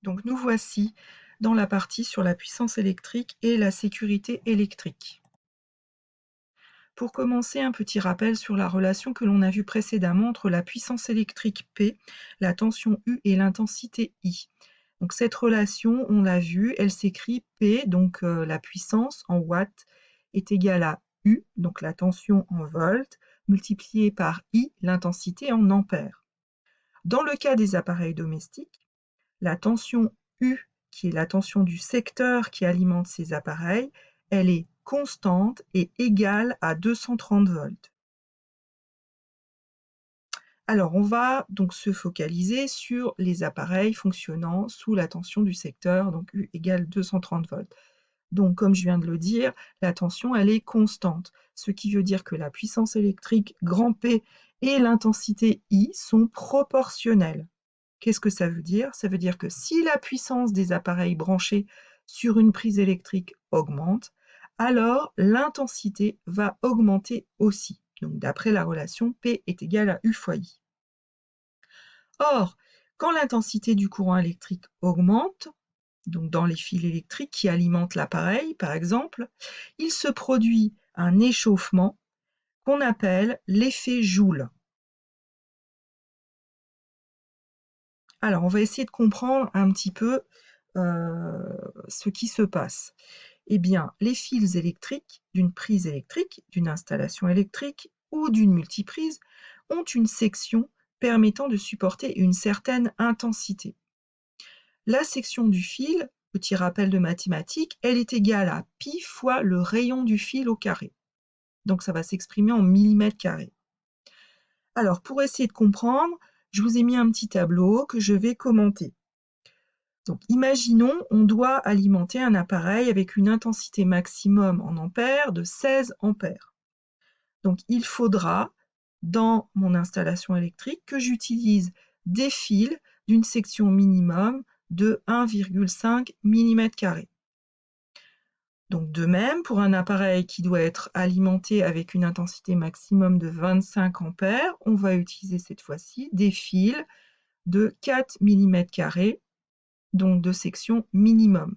Donc nous voici dans la partie sur la puissance électrique et la sécurité électrique. Pour commencer, un petit rappel sur la relation que l'on a vue précédemment entre la puissance électrique P, la tension U et l'intensité I. Donc cette relation, on l'a vu, elle s'écrit P, donc la puissance en watts, est égale à U, donc la tension en volts, multiplié par I, l'intensité en ampères. Dans le cas des appareils domestiques, la tension U, qui est la tension du secteur qui alimente ces appareils, elle est constante et égale à 230 volts. Alors, on va donc se focaliser sur les appareils fonctionnant sous la tension du secteur, donc U égale 230 volts. Donc, comme je viens de le dire, la tension, elle est constante, ce qui veut dire que la puissance électrique grand P et l'intensité I sont proportionnelles. Qu'est-ce que ça veut dire? Ça veut dire que si la puissance des appareils branchés sur une prise électrique augmente, alors l'intensité va augmenter aussi. Donc d'après la relation P est égale à U fois I. Or, quand l'intensité du courant électrique augmente, donc dans les fils électriques qui alimentent l'appareil par exemple, il se produit un échauffement qu'on appelle l'effet Joule. Alors, on va essayer de comprendre un petit peu ce qui se passe. Eh bien, les fils électriques d'une prise électrique, d'une installation électrique ou d'une multiprise ont une section permettant de supporter une certaine intensité. La section du fil, petit rappel de mathématiques, elle est égale à pi fois le rayon du fil au carré. Donc ça va s'exprimer en millimètres carrés. Alors, pour essayer de comprendre, je vous ai mis un petit tableau que je vais commenter. Donc, imaginons, on doit alimenter un appareil avec une intensité maximum en ampères de 16 ampères. Donc, il faudra, dans mon installation électrique, que j'utilise des fils d'une section minimum de 1,5 mm². Donc, de même, pour un appareil qui doit être alimenté avec une intensité maximum de 25 ampères, on va utiliser cette fois-ci des fils de 4 mm², donc de section minimum.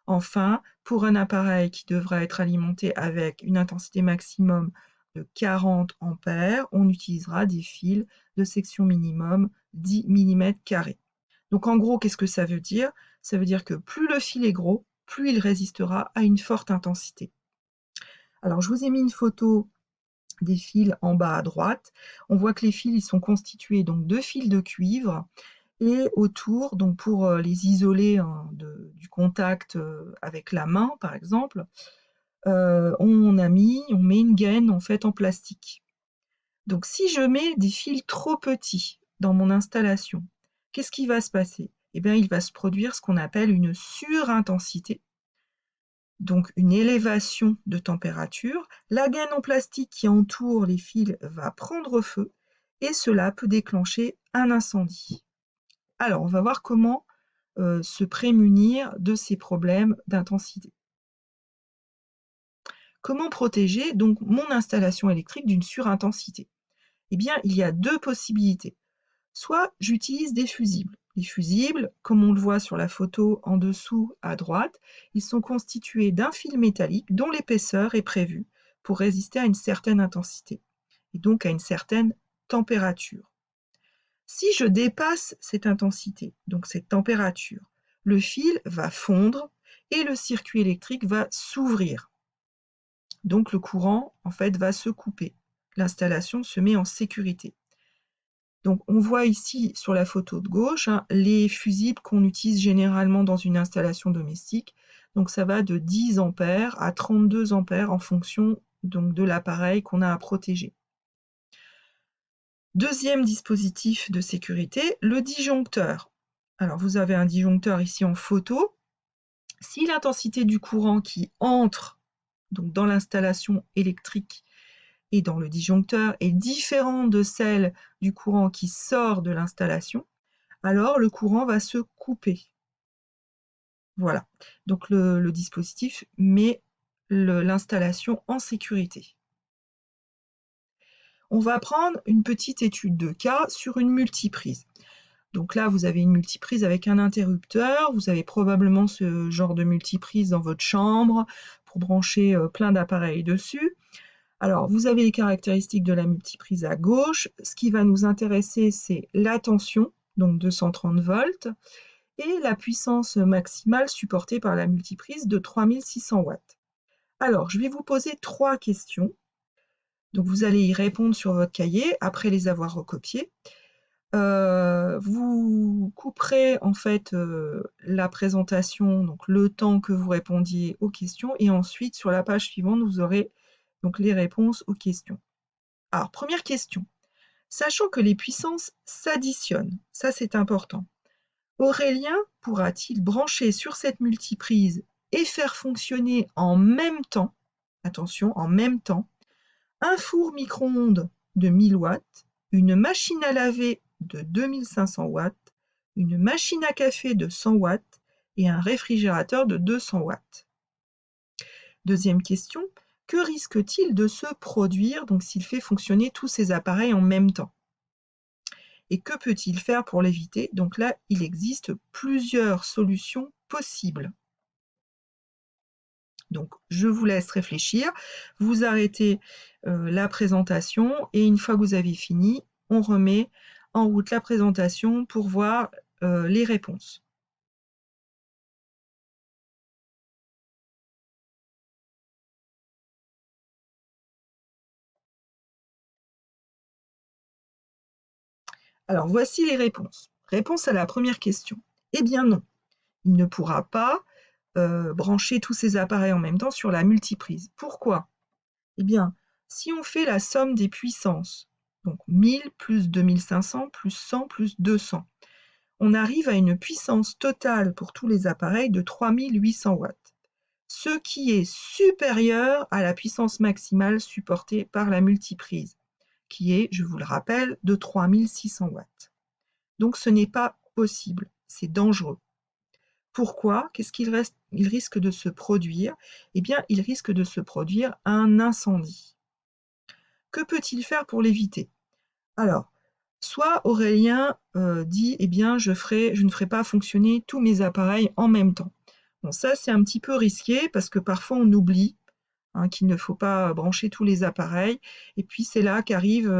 Enfin, pour un appareil qui devra être alimenté avec une intensité maximum de 40 ampères, on utilisera des fils de section minimum 10 mm². Donc en gros, qu'est-ce que ça veut dire? Ça veut dire que plus le fil est gros, plus il résistera à une forte intensité. Alors je vous ai mis une photo des fils en bas à droite. On voit que les fils ils sont constitués donc de fils de cuivre et autour, donc pour les isoler du contact avec la main par exemple, on met une gaine en fait en plastique. Donc si je mets des fils trop petits dans mon installation, qu'est-ce qui va se passer? Eh bien, il va se produire ce qu'on appelle une surintensité, donc une élévation de température. La gaine en plastique qui entoure les fils va prendre feu et cela peut déclencher un incendie. Alors, on va voir comment se prémunir de ces problèmes d'intensité. Comment protéger donc mon installation électrique d'une surintensité? Eh bien, il y a deux possibilités. Soit j'utilise des fusibles. Les fusibles, comme on le voit sur la photo en dessous à droite, ils sont constitués d'un fil métallique dont l'épaisseur est prévue pour résister à une certaine intensité et donc à une certaine température. Si je dépasse cette intensité, donc cette température, le fil va fondre et le circuit électrique va s'ouvrir. Donc le courant, en fait, va se couper. L'installation se met en sécurité. Donc on voit ici sur la photo de gauche les fusibles qu'on utilise généralement dans une installation domestique. Donc ça va de 10 ampères à 32 ampères en fonction donc, de l'appareil qu'on a à protéger. Deuxième dispositif de sécurité, le disjoncteur. Alors vous avez un disjoncteur ici en photo. Si l'intensité du courant qui entre donc dans l'installation électrique et dans le disjoncteur est différente de celle du courant qui sort de l'installation, alors le courant va se couper. Voilà, donc le dispositif met l'installation en sécurité. On va prendre une petite étude de cas sur une multiprise. Donc là, vous avez une multiprise avec un interrupteur. Vous avez probablement ce genre de multiprise dans votre chambre pour brancher plein d'appareils dessus. Alors, vous avez les caractéristiques de la multiprise à gauche. Ce qui va nous intéresser, c'est la tension, donc 230 volts, et la puissance maximale supportée par la multiprise de 3600 watts. Alors, je vais vous poser 3 questions. Donc, vous allez y répondre sur votre cahier après les avoir recopiées. Vous couperez en fait la présentation, donc le temps que vous répondiez aux questions, et ensuite sur la page suivante, vous aurez donc les réponses aux questions. Alors, première question. Sachant que les puissances s'additionnent, ça c'est important, Aurélien pourra-t-il brancher sur cette multiprise et faire fonctionner en même temps, attention, en même temps, un four micro-ondes de 1000 watts, une machine à laver de 2500 watts, une machine à café de 100 watts et un réfrigérateur de 200 watts. Deuxième question, que risque-t-il de se produire donc s'il fait fonctionner tous ces appareils en même temps? Et que peut-il faire pour l'éviter? Donc là, il existe plusieurs solutions possibles. Donc, je vous laisse réfléchir, vous arrêtez la présentation et une fois que vous avez fini, on remet en route la présentation pour voir les réponses. Alors, voici les réponses. Réponse à la première question. Eh bien non, il ne pourra pas brancher tous ces appareils en même temps sur la multiprise. Pourquoi? Eh bien, si on fait la somme des puissances, donc 1000 plus 2500 plus 100 plus 200, on arrive à une puissance totale pour tous les appareils de 3800 watts, ce qui est supérieur à la puissance maximale supportée par la multiprise, qui est, je vous le rappelle, de 3600 watts. Donc ce n'est pas possible, c'est dangereux. Pourquoi? Qu'est-ce qu'il risque de se produire? Eh bien, il risque de se produire un incendie. Que peut-il faire pour l'éviter? Alors, soit Aurélien dit, eh bien, je ne ferai pas fonctionner tous mes appareils en même temps. Bon, ça, c'est un petit peu risqué parce que parfois on oublie qu'il ne faut pas brancher tous les appareils. Et puis, c'est là qu'arrive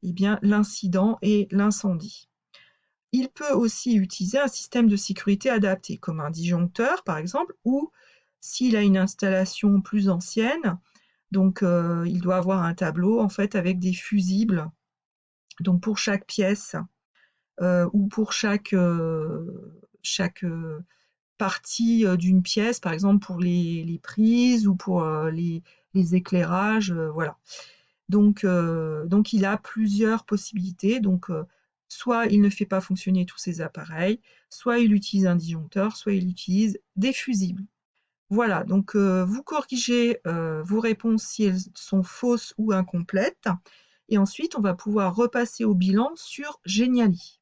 eh bien, l'incident et l'incendie. Il peut aussi utiliser un système de sécurité adapté, comme un disjoncteur, par exemple, ou s'il a une installation plus ancienne, donc il doit avoir un tableau en fait avec des fusibles, donc pour chaque pièce ou pour chaque partie d'une pièce, par exemple pour les prises ou pour les éclairages, voilà. Donc il a plusieurs possibilités. Donc soit il ne fait pas fonctionner tous ses appareils, soit il utilise un disjoncteur, soit il utilise des fusibles. Voilà, donc vous corrigez vos réponses si elles sont fausses ou incomplètes. Et ensuite, on va pouvoir repasser au bilan sur Geniali.